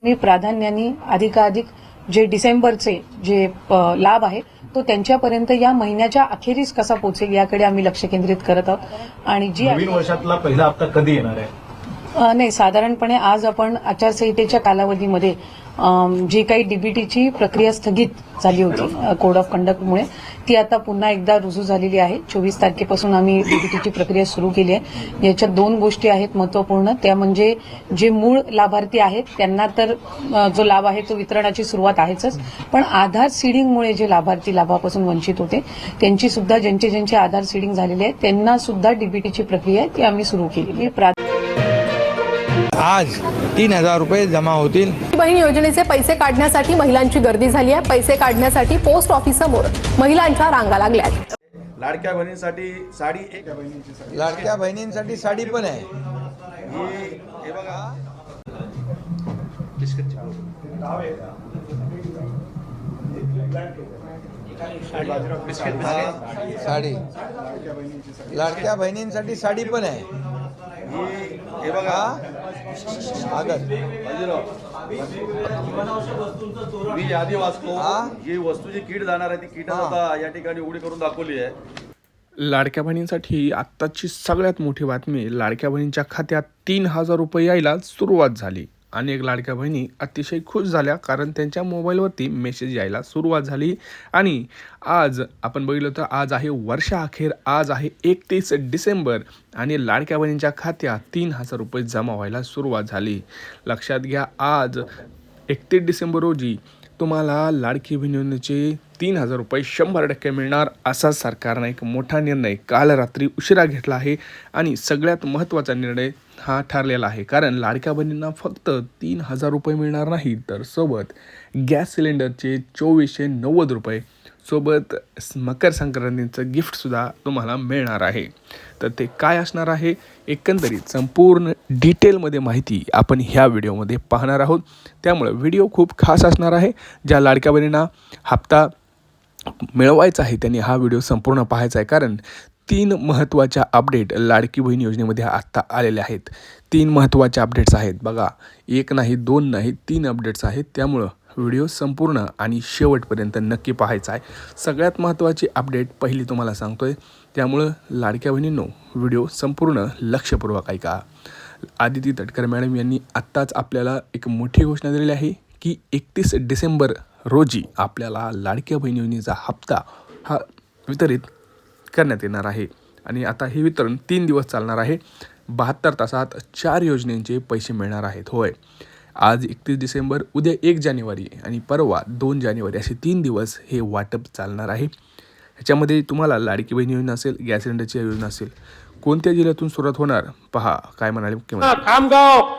मी प्राधान्याने अधिकाधिक जे डिसेंबरचे जे लाभ आहे तो त्यांच्यापर्यंत या महिन्याच्या अखेरीस कसा पोहोचेल याकडे आम्ही लक्ष केंद्रित करत आहोत। आणि जी नवीन वर्षातला पहिला हप्ता कधी येणार आहे? नाही, साधारणपणे आज आपण आचारसंहितेच्या कालावधीमध्ये जी काही डीबीटीची प्रक्रिया स्थगित झाली होती कोड ऑफ कंडक्टमुळे ती आता पुन्हा एकदा रुजू झालेली आहे। 24 तारखेपासून आम्ही डीबीटीची प्रक्रिया सुरू केली आहे। याच्यात दोन गोष्टी आहेत महत्त्वपूर्ण, त्या म्हणजे जे मूळ लाभार्थी आहेत त्यांना तर जो लाभ आहे तो वितरणाची सुरुवात आहेच, पण आधार सीडिंगमुळे जे लाभार्थी लाभापासून वंचित होते त्यांची सुद्धा ज्यांचे आधार सीडिंग झालेले आहे त्यांना सुद्धा डीबीटीची प्रक्रिया ती आम्ही सुरू केली आहे। आज 3,000 रुपये जमा होतील। बहीण योजनेचे पैसे काढण्यासाठी महिलांची गर्दी झाली आहे। पैसे काढण्यासाठी पोस्ट ऑफिस समोर महिलांच्या रांगा लागल्यात। लाडक्या बहिणींसाठी साडी, लाडक्या बहिणींसाठी साडी पण आहे। हे बघा साडी, लाडक्या बहिणींसाठी साडी पण आहे। हे बघा मी यादी वाचतो। ही वस्तू जी किट जाणार आहे ती किट आता या ठिकाणी उघडी करून दाखवली आहे। लाडक्या बहिणींसाठी आत्ताची सगळ्यात मोठी बातमी, लाडक्या बहिणींच्या खात्यात 3,000 रुपये यायला सुरुवात झाली। अनेक लाडक्या बहिणी अतिशय खुश झाल्या कारण त्यांच्या मोबाईलवरती मेसेज यायला सुरुवात झाली। आणि आज आपण बघितलं तर आज आहे वर्षाअखेर, आज आहे 31 डिसेंबर आणि लाडक्या बहिणींच्या खात्यात 3,000 रुपये जमा व्हायला सुरुवात झाली। लक्षात घ्या, आज 31 डिसेंबर रोजी तुम्हाला लाडकी बहीण योजनेचे 3,000 रुपये 100% मिळणार असा सरकारने एक मोठा निर्णय काल रात्री उशिरा घेतला आहे। आणि सगळ्यात महत्त्वाचा निर्णय हा ठरलेला आहे, कारण लाडक्या बहिणींना फक्त 3,000 रुपये मिळणार नाही तर सोबत गॅस सिलेंडरचे 2,490 रुपये, सोबत मकर संक्रांतीचं गिफ्टसुद्धा तुम्हाला मिळणार आहे। तर ते काय असणार आहे एकंदरीत संपूर्ण डिटेलमध्ये माहिती आपण ह्या व्हिडिओमध्ये पाहणार आहोत। त्यामुळे व्हिडिओ खूप खास असणार आहे। ज्या लाडक्या बहिणींना हप्ता मिळवायचा आहे त्यांनी हा व्हिडिओ संपूर्ण पाहायचा आहे, कारण 3 महत्त्वाच्या अपडेट लाडकी बहीण योजनेमध्ये आत्ता आलेल्या आहेत। 3 महत्त्वाचे अपडेट्स आहेत बघा, एक नाही, 2 नाही, 3 अपडेट्स आहेत। त्यामुळं व्हिडिओ संपूर्ण आणि शेवटपर्यंत नक्की पाहायचा आहे। सगळ्यात महत्त्वाची अपडेट पहिली तुम्हाला सांगतोय, त्यामुळं लाडक्या बहिणींनो व्हिडिओ संपूर्ण लक्षपूर्वक ऐका। आदिती तटकरे मॅडम यांनी आत्ताच आपल्याला एक मोठी घोषणा दिलेली आहे की 31 डिसेंबर रोजी आपल्याला लाडक्या बहीण योजनेचा हप्ता हा वितरित करण्यात येणार आहे। आणि आता हे वितरण 3 दिवस चालणार आहे। 72 तासात 4 योजनेचे पैसे मिळणार आहेत। होय, आज 31 डिसेंबर, उद्या 1 जानेवारी आणि परवा 2 जानेवारी असे 3 दिवस हे वाटप चालणार आहे। ह्याच्यामध्ये तुम्हाला लाडकी बहीण योजना असेल, गॅस सिलेंडरची योजना असेल, कोणत्या जिल्ह्यातून सुरुवात होणार पहा काय म्हणाले मुख्यमंत्री। खामगाव,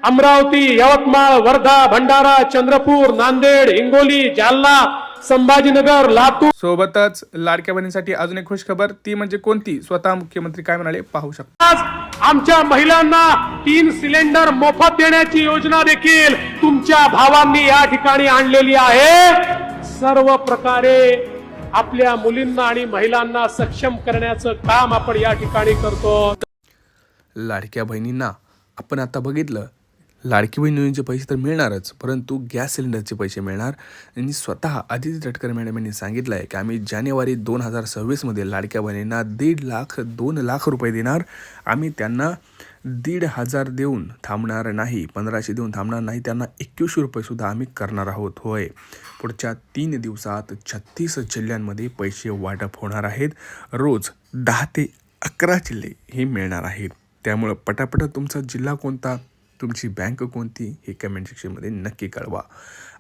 अमरावती, यवतमाळ, वर्धा, भंडारा, चंद्रपूर, नांदेड, हिंगोली, जालना, संभाजीनगर, लातूर। सोबतच लाडक्या बहिणींसाठी अजून एक खुश खबर, ती म्हणजे कोणती, स्वतः मुख्यमंत्री काय म्हणाले पाहू शकता। आज आमच्या महिलांना 3 सिलेंडर मोफत देण्याची योजना देखील तुमच्या भावांनी या ठिकाणी आणलेली आहे। सर्व प्रकारे आपल्या मुलींना आणि महिलांना सक्षम करण्याचं काम आपण या ठिकाणी करतो। लाडक्या बहिणींना आपण आता बघितलं, लाडकी बहीण योजनेचे पैसे तर मिळणारच, परंतु गॅस सिलेंडरचे पैसे मिळणार। आणि स्वतः आदिती तटकरे मॅडम यांनी सांगितलं आहे की आम्ही जानेवारी 2026मध्ये लाडक्या बहिणींना 2 लाख रुपये देणार। आम्ही त्यांना 1,500 देऊन थांबणार नाही, 1,500 देऊन थांबणार नाही, त्यांना 2100 रुपयेसुद्धा आम्ही करणार आहोत। होय, पुढच्या 3 दिवसात 36 जिल्ह्यांमध्ये पैसे वाटप होणार आहेत। रोज 10 ते 11 जिल्हे हे मिळणार आहेत। त्यामुळं पटापट तुमचा जिल्हा कोणता, तुमची बँक कोणती हे कमेंट सेक्शनमध्ये नक्की कळवा।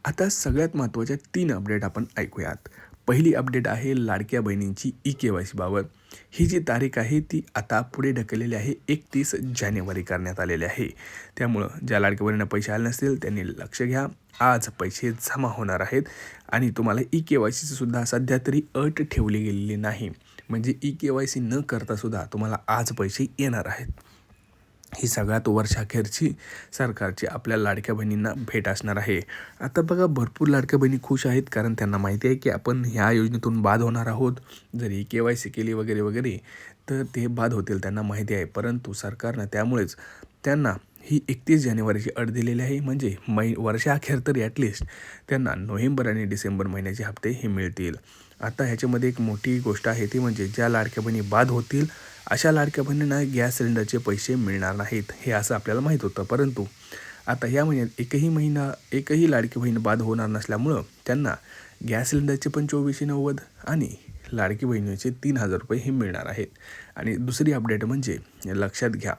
आता सगळ्यात महत्त्वाच्या 3 अपडेट आपण ऐकूयात। पहिली अपडेट आहे लाडक्या बहिणींची EKYC बाबत। ही जी तारीख आहे ती आता पुढे ढकललेली आहे, 31 जानेवारी करण्यात आलेली आहे। त्यामुळं ज्या लाडक्या बहिणींना पैसे आले नसतील त्यांनी लक्ष घ्या, आज पैसे जमा होणार आहेत। आणि तुम्हाला EKYCची सुद्धा सध्या तरी अट ठेवली गेलेली नाही, म्हणजे EKYC न करता सुद्धा तुम्हाला आज पैसे येणार आहेत। ही सगळ्यात वर्षाखेरची सरकारची आपल्या लाडक्या बहिणींना भेट असणार आहे। आता बघा, भरपूर लाडक्या बहिणी खुश आहेत कारण त्यांना माहिती आहे की आपण ह्या योजनेतून बाद होणार आहोत। जर EKYC केली वगैरे वगैरे तर ते बाद होतील, त्यांना माहिती आहे। परंतु सरकारनं त्यामुळेच त्यांना ही 31 जानेवारीची अट दिलेली आहे, म्हणजे वर्षाअखेर तरी ॲटलिस्ट त्यांना नोव्हेंबर आणि डिसेंबर महिन्याचे हप्ते हे मिळतील. आता ह्याच्यामध्ये एक मोठी गोष्ट आहे, ती म्हणजे ज्या लाडक्या बहिणी बाद होतील अशा लाडक्या बहिणींना गॅस सिलेंडरचे पैसे मिळणार नाहीत, हे असं आपल्याला माहीत होतं. परंतु आता या महिन्यात एकही लाडकी बहीण बाद होणार नसल्यामुळं त्यांना गॅस सिलेंडरचे पण 2490 आणि लाडकी बहिणीचे 3000 रुपये हे मिळणार आहेत. आणि दुसरी अपडेट म्हणजे लक्षात घ्या,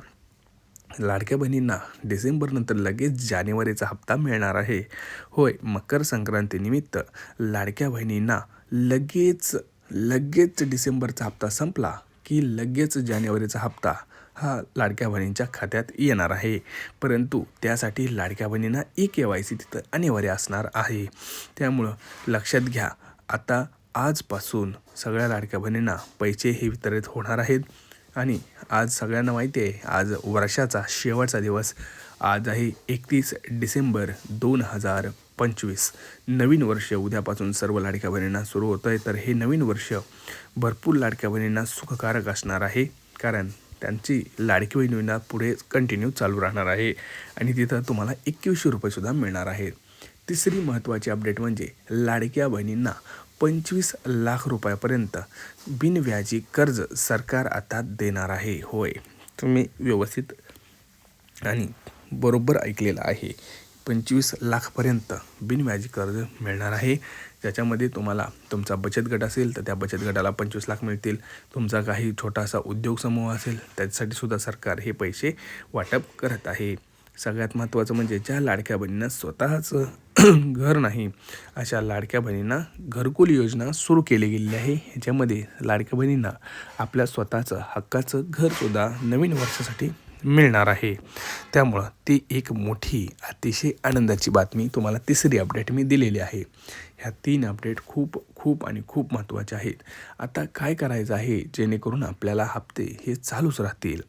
लाडक्या बहिणींना डिसेंबरनंतर लगेच जानेवारीचा हप्ता मिळणार आहे. होय, मकर संक्रांतीनिमित्त लाडक्या बहिणींना लगेच डिसेंबरचा हप्ता संपला की लगेच जानेवारीचा हप्ता हा लाडक्या बहिणींच्या खात्यात येणार आहे. परंतु त्यासाठी लाडक्या बहिणींना KYC तिथं अनिवार्य असणार आहे. त्यामुळं लक्षात घ्या, आता आजपासून सगळ्या लाडक्या बहिणींना पैसे हे वितरित होणार आहेत. आणि आज सगळ्यांना माहिती आहे, आज वर्षाचा शेवटचा दिवस. आज आहे 31 डिसेंबर 2025. नवीन वर्ष उद्यापासून सर्व लाडक्या बहिणींना सुरू होतं आहे. तर हे नवीन वर्ष भरपूर लाडक्या बहिणींना सुखकारक असणार आहे, कारण त्यांची लाडकी बहिणींना पुढे कंटिन्यू चालू राहणार आहे आणि तिथं तुम्हाला 2100 रुपयेसुद्धा मिळणार आहेत. तिसरी महत्त्वाची अपडेट म्हणजे लाडक्या बहिणींना 25 लाख रुपयापर्यंत बिनव्याजी कर्ज सरकार आता देणार आहे. होय, तुम्ही व्यवस्थित आणि बरोबर ऐकलेलं आहे. 25 लाखपर्यंत बिनव्याजी कर्ज मिळणार आहे. त्याच्यामध्ये तुम्हाला तुमचा बचत गट असेल तर त्या बचत गटाला 25 लाख मिळतील. तुमचा काही छोटासा उद्योग समूह असेल त्याच्यासाठी सुद्धा सरकार हे पैसे वाटप करत आहे. सगळ्यात महत्त्वाचं म्हणजे ज्या लाडक्या बहिणींना स्वतःचं घर नाही अशा लाडक्या बहिणींना घरकुल योजना सुरू केली गेलेली आहे. ह्याच्यामध्ये लाडक्या बहिणींना आपल्या स्वतःचं हक्काचं घरसुद्धा नवीन वर्षासाठी मिळणार आहे. त्यामुळं ती एक मोठी अतिशय आनंदाची बातमी तुम्हाला तिसरी अपडेट मी दिलेली आहे. ह्या 3 अपडेट खूप महत्त्वाचे आहेत. आता काय करायचं आहे जेणेकरून आपल्याला हप्ते हे चालूच राहतील.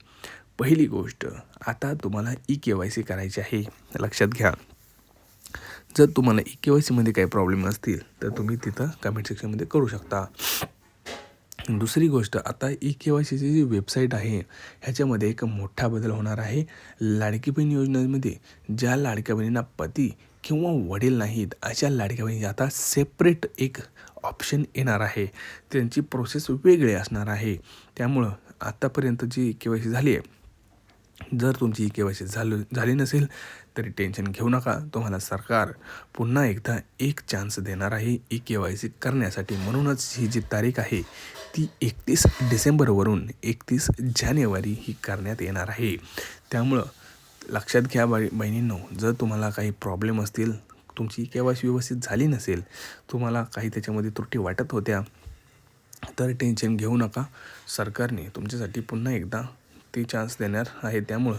पहिली गोष्ट, आता तुम्हाला KYC करायची आहे. लक्षात घ्या, जर तुम्हाला KYCमध्ये काही प्रॉब्लेम असतील तर तुम्ही तिथं कमेंट सेक्शनमध्ये करू शकता. दुसरी गोष्ट, आता KYCची जी वेबसाईट आहे ह्याच्यामध्ये एक मोठा बदल होणार आहे. लाडकी बहीण योजनेमध्ये ज्या लाडक्या बहिणींना पती किंवा वडील नाहीत अशा लाडक्या बहिणी आता सेपरेट एक ऑप्शन येणार आहे. त्यांची प्रोसेस वेगळी असणार आहे. त्यामुळं आत्तापर्यंत जी KYC झाली आहे, जर तुमची KYC झाली नसेल तरी टेन्शन घेऊ नका. तुम्हाला सरकार पुन्हा एकदा एक चान्स देणार आहे KYC करण्यासाठी. म्हणूनच ही जी तारीख आहे ती 31 डिसेंबरवरून 31 जानेवारी ही करण्यात येणार आहे. त्यामुळं लक्षात घ्या बहिणींनो, जर तुम्हाला काही प्रॉब्लेम असतील, तुमची KYC व्यवस्थित झाली नसेल, तुम्हाला काही त्याच्यामध्ये त्रुटी वाटत होत्या, तर टेन्शन घेऊ नका. सरकारने तुमच्यासाठी पुन्हा एकदा ती चान्स देणार आहे. त्यामुळं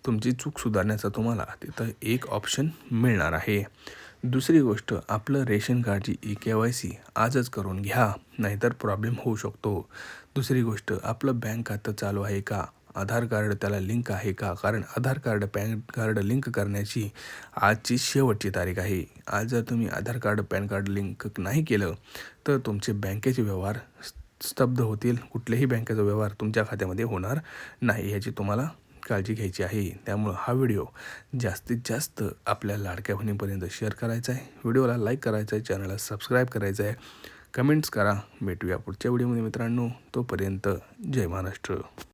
तुमची चूक सुधारण्याचा तुम्हाला तिथं एक ऑप्शन मिळणार आहे. दुसरी गोष्ट, आपलं रेशन कार्डची KYC आजच करून घ्या, नाहीतर प्रॉब्लेम होऊ शकतो. दुसरी गोष्ट, आपलं बँक खातं चालू आहे का, आधार कार्ड त्याला लिंक आहे का, कारण आधार कार्ड पॅन कार्ड लिंक करण्याची आजची शेवटची तारीख आहे. आज जर तुम्ही आधार कार्ड पॅन कार्ड लिंक नाही केलं तर तुमचे बँकेचे व्यवहार स्तब्ध होतील. कुठल्याही बँकेचा व्यवहार तुमच्या खात्यामध्ये होणार नाही, ह्याची तुम्हाला काळजी घ्यायची आहे. त्यामुळं हा व्हिडिओ जास्तीत जास्त आपल्या लाडक्या बहिणीपर्यंत शेअर करायचा आहे. व्हिडिओला लाईक करायचा आहे, चॅनलला सबस्क्राईब करायचं आहे, कमेंट्स करा. भेटूया पुढच्या व्हिडिओमध्ये मित्रांनो. तोपर्यंत जय महाराष्ट्र.